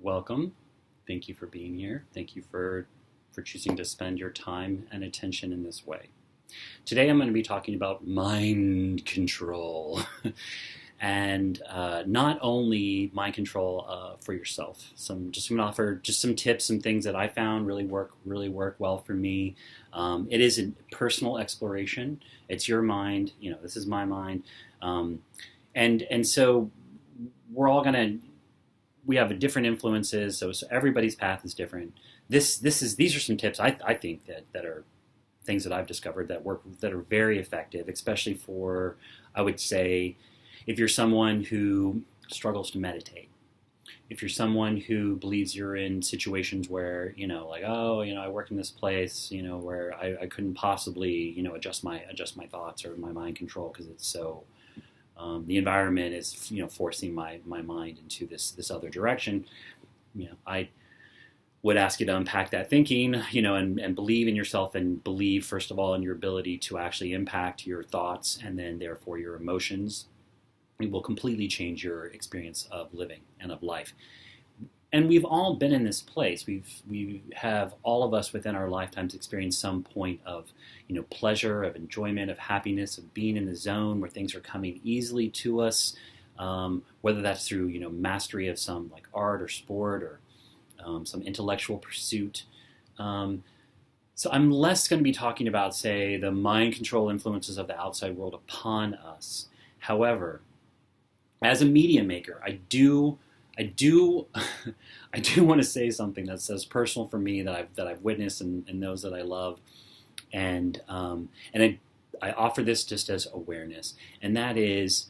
welcome. Thank you for being here. Thank you for choosing to spend your time and attention in this way. Today I'm going to be talking about mind control. And not only mind control for yourself. Just going to offer just some tips, some things that I found really work well for me. It is a personal exploration. It's your mind. This is my mind, and so we have different influences. So everybody's path is different. These are some tips I think that are things that I've discovered that work, that are very effective, especially for, I would say, if you're someone who struggles to meditate, if you're someone who believes you're in situations where, I work in this place, where I couldn't possibly, adjust my thoughts or my mind control because it's so, the environment is, forcing my mind into this other direction. I would ask you to unpack that thinking, and believe in yourself, and believe, first of all, in your ability to actually impact your thoughts and then therefore your emotions. It will completely change your experience of living and of life. And we've all been in this place. We have, all of us within our lifetimes, experienced some point of, pleasure, of enjoyment, of happiness, of being in the zone where things are coming easily to us, whether that's through, mastery of some like art or sport or some intellectual pursuit. So I'm less going to be talking about, say, the mind control influences of the outside world upon us. However, as a media maker, I do want to say something that's personal for me, that I've witnessed and those that I love, and I offer this just as awareness, and that is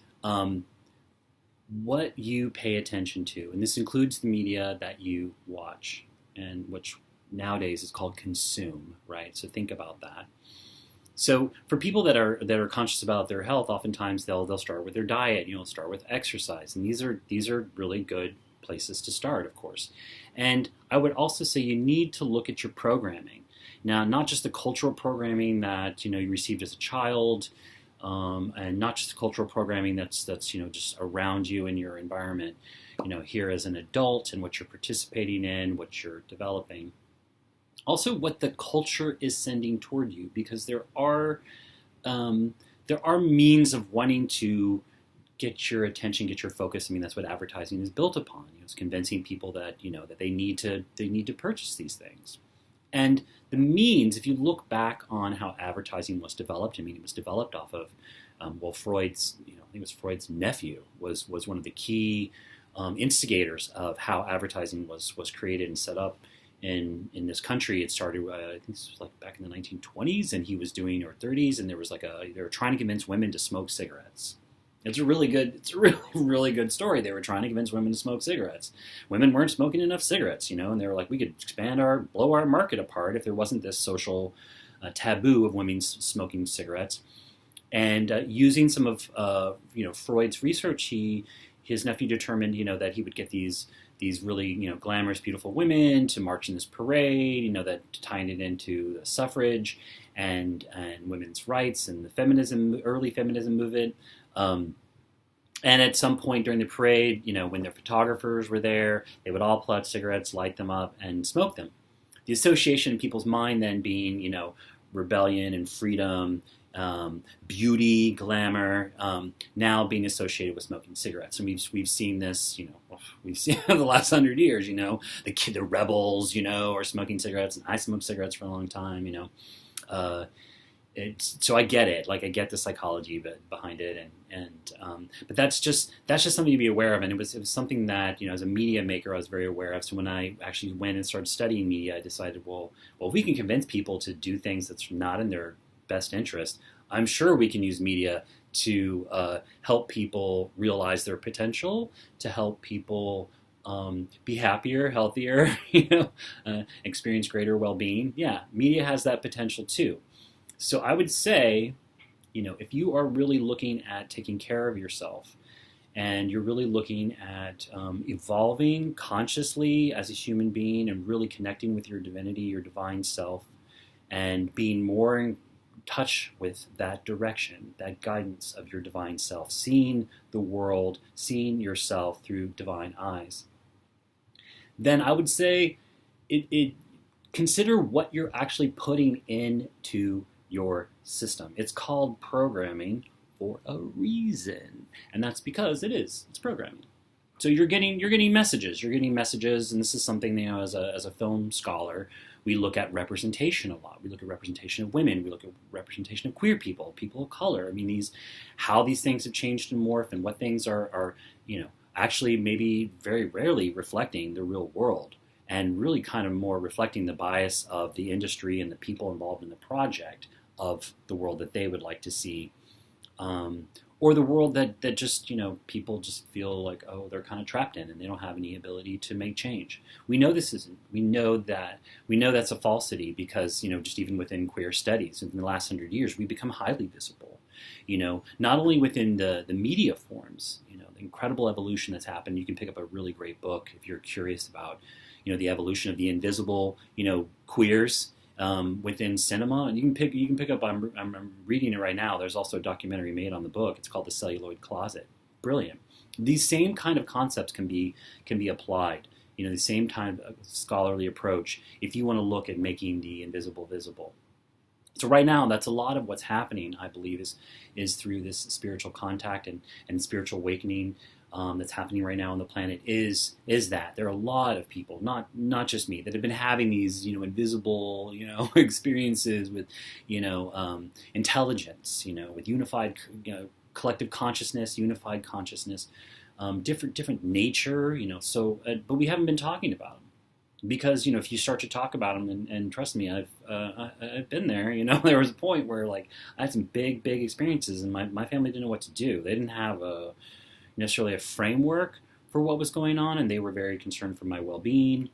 what you pay attention to, and this includes the media that you watch, and which nowadays is called consume, right? So think about that. So for people that are conscious about their health, oftentimes they'll start with their diet, start with exercise, and these are really good places to start, of course. And I would also say you need to look at your programming. Now, not just the cultural programming that you received as a child, and not just the cultural programming that's just around you in your environment, here as an adult, and what you're participating in, what you're developing. Also, what the culture is sending toward you, because there are means of wanting to get your attention, get your focus. I mean, that's what advertising is built upon. It's convincing people that that they need to purchase these things. And the means, if you look back on how advertising was developed, it was developed off of Freud's, I think it was Freud's nephew was one of the key instigators of how advertising was created and set up. In this country. It started, I think this was like back in the 1920s, and he was doing, or 30s, and there was they were trying to convince women to smoke cigarettes. It's a really really good story. They were trying to convince women to smoke cigarettes. Women weren't smoking enough cigarettes, and they were like, we could blow our market apart if there wasn't this social taboo of women smoking cigarettes. And using some of Freud's research, his nephew determined that he would get these really glamorous, beautiful women to march in this parade, that tying it into the suffrage and women's rights and the early feminism movement. And at some point during the parade, when their photographers were there, they would all pull out cigarettes, light them up, and smoke them. The association in people's mind then being, rebellion and freedom, beauty, glamour, now being associated with smoking cigarettes. And we've seen this, we've seen the last 100 years, the rebels, are smoking cigarettes, and I smoked cigarettes for a long time, so I get it, I get the psychology behind it, but that's just something to be aware of, and it was something that as a media maker I was very aware of. So when I actually went and started studying media, I decided, well, if we can convince people to do things that's not in their best interest, I'm sure we can use media to help people realize their potential, to help people be happier, healthier, experience greater well-being. Yeah, media has that potential too. So I would say, if you are really looking at taking care of yourself, and you're really looking at evolving consciously as a human being, and really connecting with your divinity, your divine self, and being more in touch with that direction, that guidance of your divine self, seeing the world, seeing yourself through divine eyes, then I would say it consider what you're actually putting into your system. It's called programming for a reason, and that's because it's programming. So you're getting messages, and this is something, as a film scholar, we look at representation a lot. We look at representation of women. We look at representation of queer people, people of color. I mean, how these things have changed and morphed, and what things are actually maybe very rarely reflecting the real world, and really kind of more reflecting the bias of the industry and the people involved in the project of the world that they would like to see. Or the world that just, people just feel like, oh, they're kind of trapped in, and they don't have any ability to make change. We know this isn't. We know that's a falsity because, just even within queer studies in the last 100 years, we've become highly visible. Not only within the media forms, the incredible evolution that's happened. You can pick up a really great book if you're curious about, the evolution of the invisible, queers. Within cinema, and you can pick up. I'm reading it right now. There's also a documentary made on the book. It's called The Celluloid Closet. Brilliant. These same kind of concepts can be applied. The same kind of scholarly approach if you want to look at making the invisible visible. So right now, that's a lot of what's happening. I believe is through this spiritual contact and spiritual awakening. That's happening right now on the planet is that there are a lot of people, not just me, that have been having these invisible experiences with intelligence, with unified collective consciousness, unified consciousness, different nature, So, but we haven't been talking about them. Because if you start to talk about them, and trust me, I've been there. There was a point where I had some big experiences, and my family didn't know what to do. They didn't have necessarily a framework for what was going on, and they were very concerned for my well-being.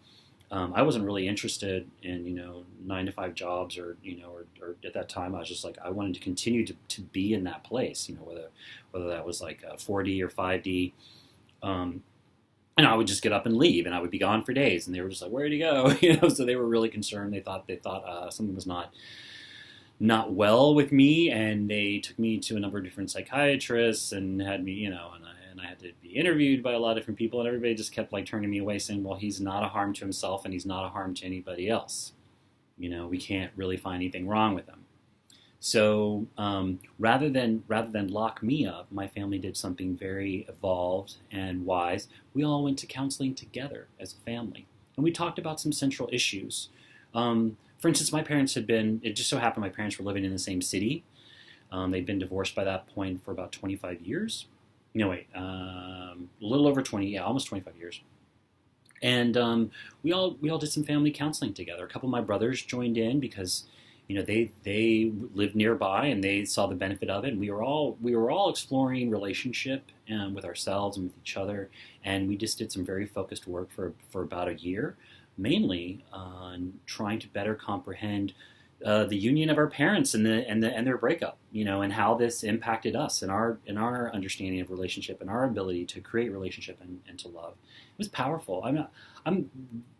I wasn't really interested in 9-to-5 jobs, or at that time I was just I wanted to continue to be in that place, whether that was 4D or 5D. And I would just get up and leave, and I would be gone for days, and they were just like, "Where'd you go?" So they were really concerned. They thought something was not well with me, and they took me to a number of different psychiatrists and had me, and I had to be interviewed by a lot of different people, and everybody just kept turning me away, saying, "Well, he's not a harm to himself, and he's not a harm to anybody else. We can't really find anything wrong with him." So rather than lock me up, my family did something very evolved and wise. We all went to counseling together as a family, and we talked about some central issues. For instance, it just so happened my parents were living in the same city. They'd been divorced by that point for about 25 years. A little over 20, yeah, almost 25 years. And we all did some family counseling together. A couple of my brothers joined in because they lived nearby and they saw the benefit of it. And we were all exploring relationship with ourselves and with each other. And we just did some very focused work for about a year, mainly on trying to better comprehend the union of our parents and their breakup, and how this impacted us and our understanding of relationship and our ability to create relationship and to love. It was powerful. I'm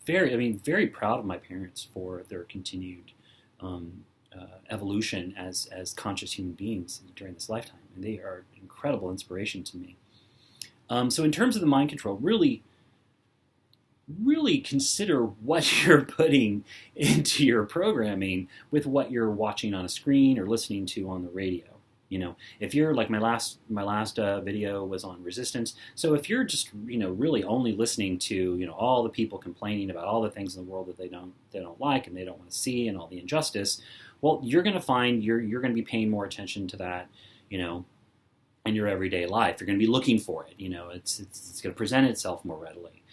very proud of my parents for their continued evolution as conscious human beings during this lifetime, and they are an incredible inspiration to me. So in terms of the mind control, really consider what you're putting into your programming with what you're watching on a screen or listening to on the radio. If you're my last video was on resistance. So if you're just really only listening to all the people complaining about all the things in the world that they don't like and they don't want to see and all the injustice, well, you're going to find you're going to be paying more attention to that, in your everyday life. You're going to be looking for it. It's going to present itself more readily.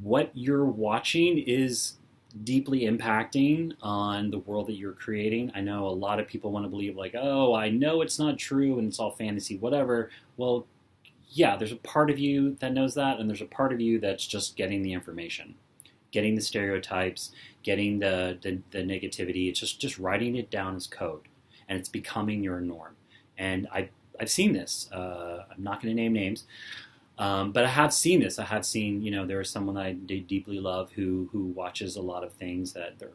What you're watching is deeply impacting on the world that you're creating. I know a lot of people want to believe oh, I know it's not true and it's all fantasy, whatever. Well, yeah, there's a part of you that knows that, and there's a part of you that's just getting the information, getting the stereotypes, getting the negativity. It's just writing it down as code, and it's becoming your norm. And I've seen this. I'm not going to name names. But I have seen this. I have seen, there is someone I deeply love who watches a lot of things that they're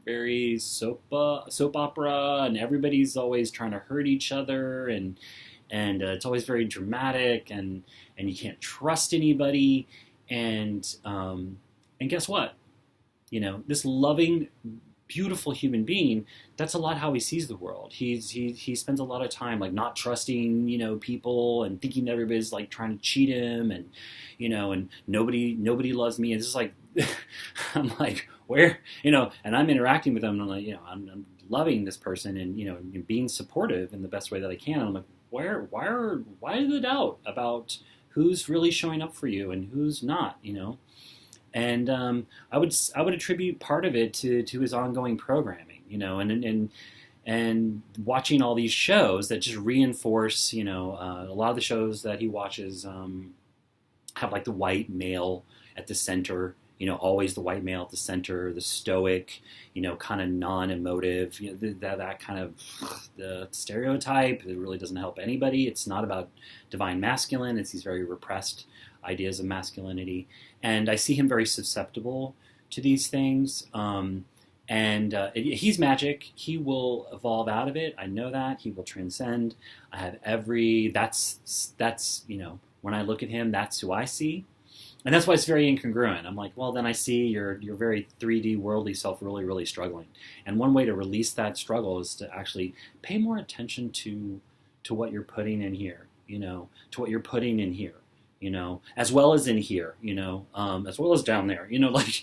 very soap opera, and everybody's always trying to hurt each other, and and it's always very dramatic, and you can't trust anybody, and guess what? This loving, beautiful human being, that's a lot how he sees the world. He spends a lot of time like not trusting, people, and thinking that everybody's like trying to cheat him, and nobody loves me. And it's just like, I'm like, where, and I'm interacting with them, and I'm like, I'm loving this person, and being supportive in the best way that I can. And I'm like, why is the doubt about who's really showing up for you and who's not, And I would attribute part of it to his ongoing programming, and watching all these shows that just reinforce, a lot of the shows that he watches have like the white male at the center, always the white male at the center, the stoic, kind of non-emotive, that kind of the stereotype that really doesn't help anybody. It's not about divine masculine. It's these very repressed ideas of masculinity. And I see him very susceptible to these things. He's magic. He will evolve out of it. I know that. He will transcend. I have that's when I look at him, that's who I see. And that's why it's very incongruent. I'm like, well, then I see your very 3D worldly self really, really struggling. And one way to release that struggle is to actually pay more attention to what you're putting in here, to what you're putting in here, as well as in here, as well as down there, like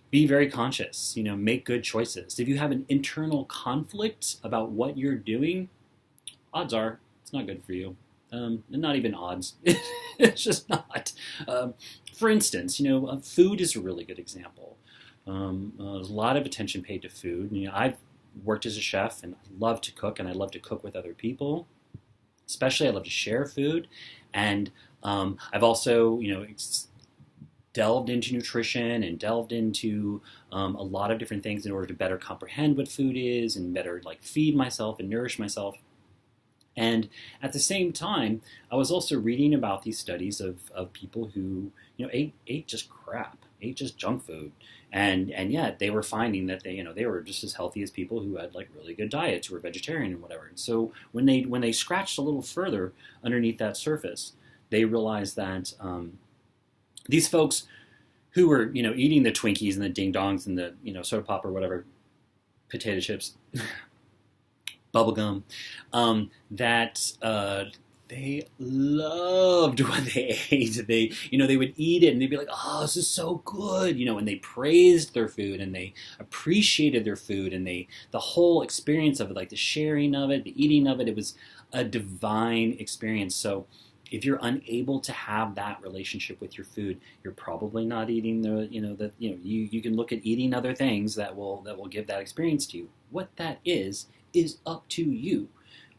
be very conscious, make good choices. If you have an internal conflict about what you're doing, odds are it's not good for you. Not even odds. It's just not. For instance, food is a really good example. There's a lot of attention paid to food. I've worked as a chef, and I love to cook, and I love to cook with other people. Especially, I love to share food, and I've also, delved into nutrition and delved into a lot of different things in order to better comprehend what food is and better like feed myself and nourish myself. And at the same time, I was also reading about these studies of people who, ate just crap, ate just junk food. And yet they were finding that they were just as healthy as people who had like really good diets, who were vegetarian and whatever. And so when they scratched a little further underneath that surface, they realized that these folks who were, eating the Twinkies and the Ding Dongs and the, soda pop or whatever, potato chips, bubblegum, that they loved what they ate. They would eat it and they'd be like, oh, this is so good, and they praised their food and they appreciated their food, and the whole experience of it, like the sharing of it, the eating of it, it was a divine experience. So if you're unable to have that relationship with your food, you're probably not eating you can look at eating other things that will give that experience to you. What that is up to you.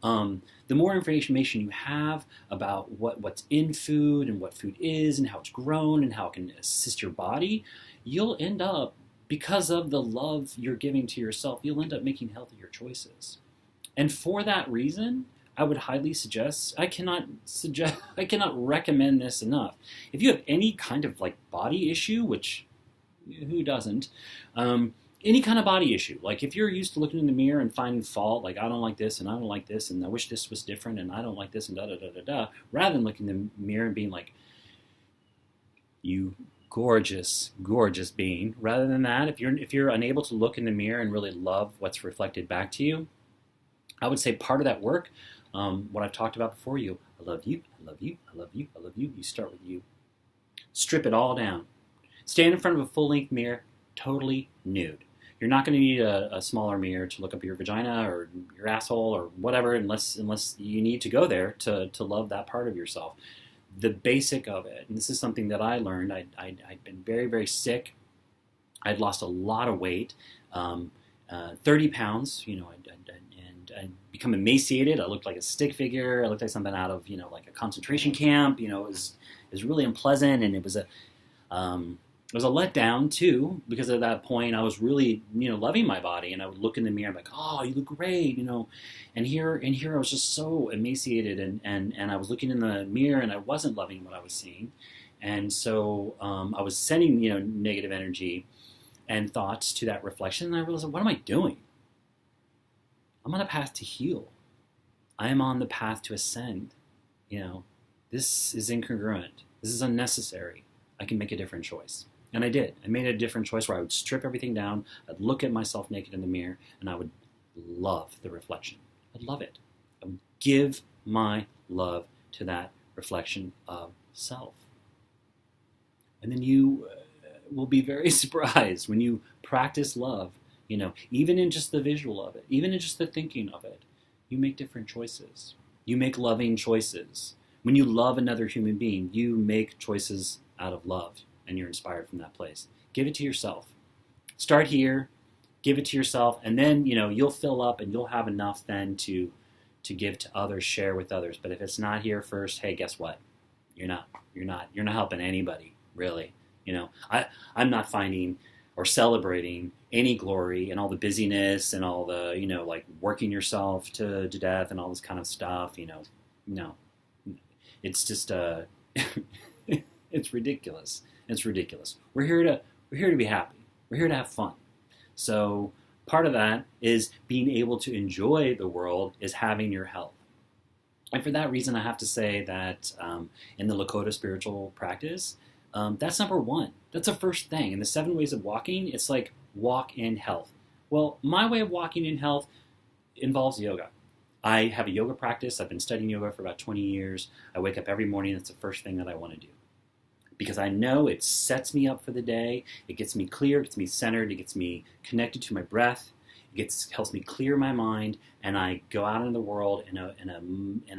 The more information you have about what's in food and what food is and how it's grown and how it can assist your body, you'll end up, because of the love you're giving to yourself, you'll end up making healthier choices. And for that reason, I would highly suggest, I cannot recommend this enough. If you have any kind of like body issue, which who doesn't, any kind of body issue, like if you're used to looking in the mirror and finding fault, like I don't like this and I don't like this and I wish this was different and I don't like this and da da da da da, rather than looking in the mirror and being like, you gorgeous, gorgeous being, rather than that, if you're unable to look in the mirror and really love what's reflected back to you, I would say part of that work, what I've talked about before, I love you, I love you, I love you, I love you. You start with you. Strip it all down. Stand in front of a full-length mirror, totally nude. You're not going to need a smaller mirror to look up your vagina or your asshole or whatever, unless you need to go there to love that part of yourself. The basic of it, and this is something that I learned. I'd been very, very sick. I'd lost a lot of weight, 30 pounds. I'd become emaciated. I looked like a stick figure. I looked like something out of like a concentration camp. It was really unpleasant, and it was a letdown too, because at that point I was really loving my body, and I would look in the mirror and be like, oh, you look great, and here I was just so emaciated, and I was looking in the mirror and I wasn't loving what I was seeing, and so I was sending negative energy and thoughts to that reflection, and I realized, what am I doing? I'm on a path to heal. I am on the path to ascend. this is incongruent. This is unnecessary. I can make a different choice. And I did. I made a different choice where I would strip everything down. I'd look at myself naked in the mirror, and I would love the reflection. I'd love it. I would give my love to that reflection of self. And then you will be very surprised when you practice love, even in just the visual of it, even in just the thinking of it, you make different choices. You make loving choices. When you love another human being, you make choices out of love, and you're inspired from that place. Give it to yourself. Start here, give it to yourself, and then, you'll fill up and you'll have enough then to give to others, share with others. But if it's not here first, hey, guess what? You're not helping anybody, really. I'm not finding or celebrating any glory in all the busyness and all the, like working yourself to death and all this kind of stuff, no. It's just, it's ridiculous. It's ridiculous. We're here to be happy. We're here to have fun. So part of that is being able to enjoy the world is having your health. And for that reason, I have to say that in the Lakota spiritual practice, that's number one. That's the first thing. In the 7 ways of walking, it's like walk in health. Well, my way of walking in health involves yoga. I have a yoga practice. I've been studying yoga for about 20 years. I wake up every morning. That's the first thing that I want to do. Because I know it sets me up for the day. It gets me clear. It gets me centered. It gets me connected to my breath. Helps me clear my mind, and I go out in the world in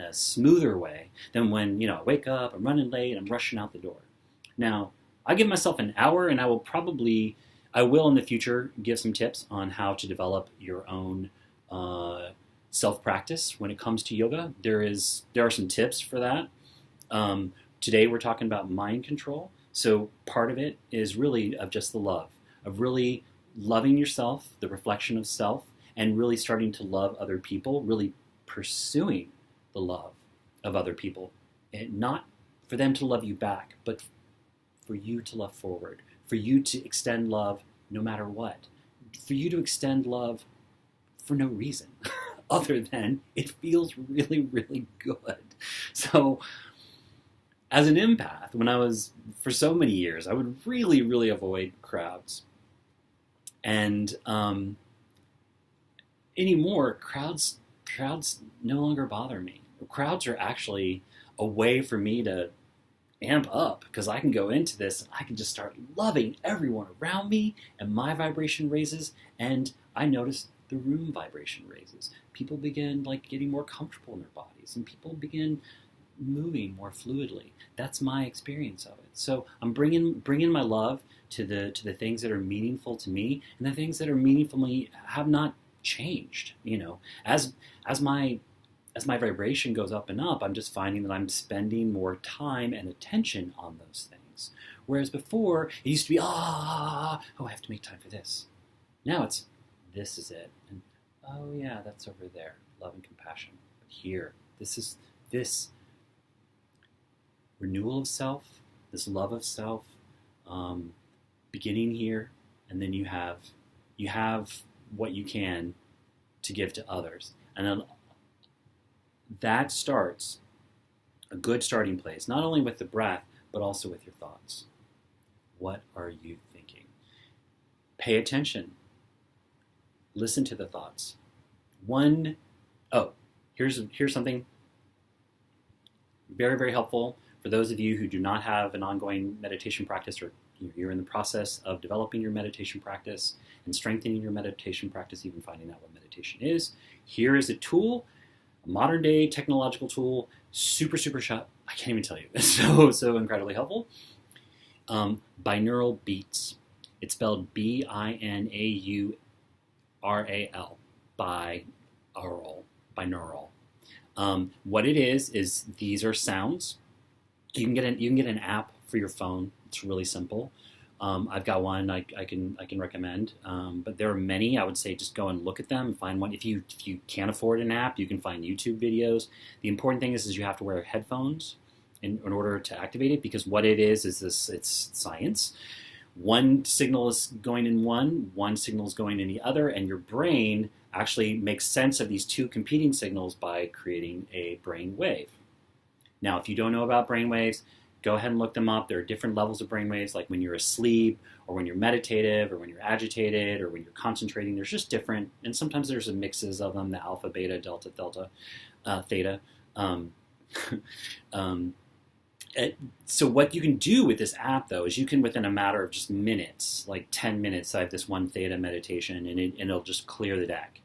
a smoother way than when I wake up, I'm running late, I'm rushing out the door. Now, I give myself an hour, and I will in the future give some tips on how to develop your own self-practice when it comes to yoga. There are some tips for that. Today we're talking about mind control. So part of it is really of just the love, of really loving yourself, the reflection of self, and really starting to love other people, really pursuing the love of other people. And not for them to love you back, but for you to love forward, for you to extend love no matter what, for you to extend love for no reason other than it feels really, really good. So as an empath, when I was, for so many years, I would really, really avoid crowds. And anymore, crowds no longer bother me. Crowds are actually a way for me to amp up, because I can go into this and I can just start loving everyone around me, and my vibration raises, and I notice the room vibration raises. People begin getting more comfortable in their bodies, and people begin moving more fluidly. That's my experience of it. So I'm bringing my love to the things that are meaningful to me, and the things that are meaningful to me have not changed. As my vibration goes up and up, I'm just finding that I'm spending more time and attention on those things. Whereas before, it used to be, I have to make time for this. Now it's, this is it. And, oh yeah, that's over there. Love and compassion. But here, this renewal of self, this love of self, beginning here, and then you have what you can to give to others. And then that starts a good starting place, not only with the breath, but also with your thoughts. What are you thinking? Pay attention. Listen to the thoughts. Here's something very, very helpful for those of you who do not have an ongoing meditation practice, or you're in the process of developing your meditation practice and strengthening your meditation practice, even finding out what meditation is. Here is a tool, a modern day technological tool, super, super shot. I can't even tell you. It's so incredibly helpful. Binaural beats. It's spelled Binaural. Binaural. What it is these are sounds. You can get an app for your phone. It's really simple. I've got one I can recommend, but there are many. I would say just go and look at them and find one. If you can't afford an app, you can find YouTube videos. The important thing is you have to wear headphones in order to activate it, because what it is this, it's science. One signal is going in one signal is going in the other, and your brain actually makes sense of these two competing signals by creating a brain wave. Now, if you don't know about brainwaves, go ahead and look them up. There are different levels of brainwaves, like when you're asleep, or when you're meditative, or when you're agitated, or when you're concentrating. There's just different, and sometimes there's mixes of them, the alpha, beta, delta, theta. So what you can do with this app, though, is you can, within a matter of just minutes, like 10 minutes, I have this one theta meditation, and it'll just clear the deck.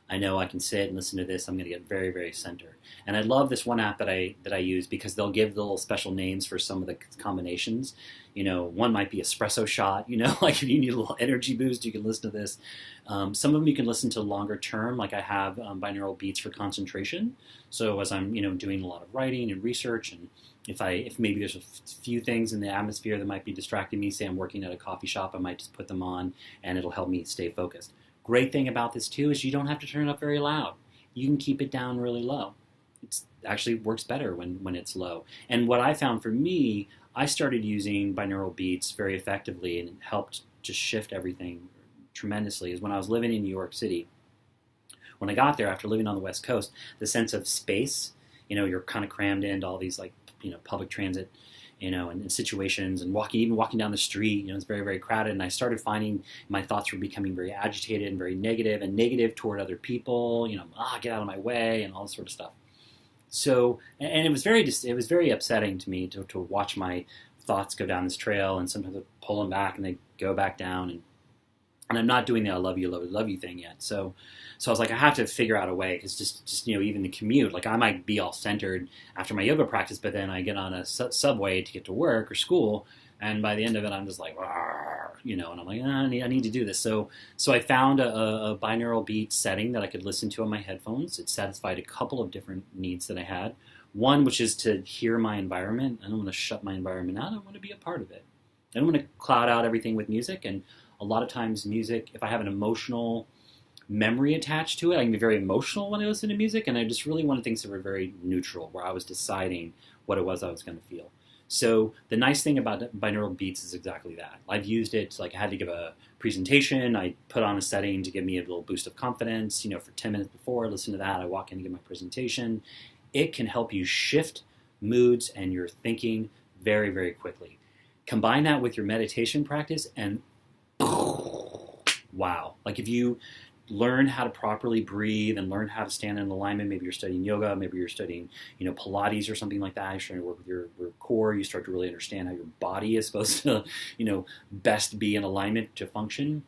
I know I can sit and listen to this. I'm going to get very, very centered. And I love this one app that I use because they'll give little special names for some of the combinations. One might be espresso shot. Like if you need a little energy boost, you can listen to this. Some of them you can listen to longer term, like I have binaural beats for concentration. So as I'm doing a lot of writing and research, and if maybe there's a few things in the atmosphere that might be distracting me, say I'm working at a coffee shop, I might just put them on and it'll help me stay focused. Great thing about this too is you don't have to turn it up very loud. You can keep it down really low. It actually works better when it's low. And what I found for me, I started using binaural beats very effectively, and it helped to shift everything tremendously, is when I was living in New York City. When I got there after living on the West Coast, the sense of space, you're kind of crammed into all these public transit, and situations, and even walking down the street, it's very, very crowded. And I started finding my thoughts were becoming very agitated and very negative toward other people, get out of my way and all this sort of stuff. So, and it was very upsetting to me to watch my thoughts go down this trail, and sometimes I pull them back and they go back down, and I'm not doing the I love you thing yet. So I was like, I have to figure out a way, because just even the commute, like I might be all centered after my yoga practice, but then I get on a subway to get to work or school, and by the end of it, I'm just like, and I'm like, I need to do this. So I found a binaural beat setting that I could listen to on my headphones. It satisfied a couple of different needs that I had. One, which is to hear my environment. I don't want to shut my environment out. I want to be a part of it. I don't want to cloud out everything with music. And a lot of times music, if I have an emotional memory attached to it, I can be very emotional when I listen to music, and I just really wanted things that were very neutral, where I was deciding what it was I was going to feel. So the nice thing about binaural beats is exactly that. I've used it, like I had to give a presentation, I put on a setting to give me a little boost of confidence, for 10 minutes before, I listen to that, I walk in to give my presentation. It can help you shift moods and your thinking very, very quickly. Combine that with your meditation practice, and wow. Like if you learn how to properly breathe and learn how to stand in alignment, maybe you're studying yoga, maybe you're studying, Pilates or something like that, you're trying to work with your core, you start to really understand how your body is supposed to, best be in alignment to function.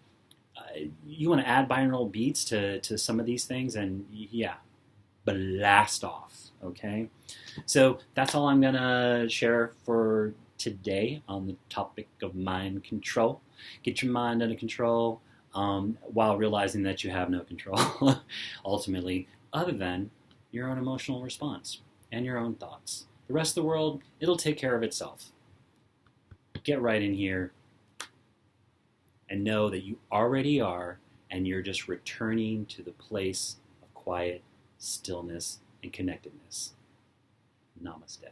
You want to add binaural beats to some of these things, and yeah, blast off, okay? So that's all I'm going to share for today on the topic of mind control. Get your mind under control, while realizing that you have no control, ultimately, other than your own emotional response and your own thoughts. The rest of the world, it'll take care of itself. Get right in here and know that you already are, and you're just returning to the place of quiet, stillness, and connectedness. Namaste.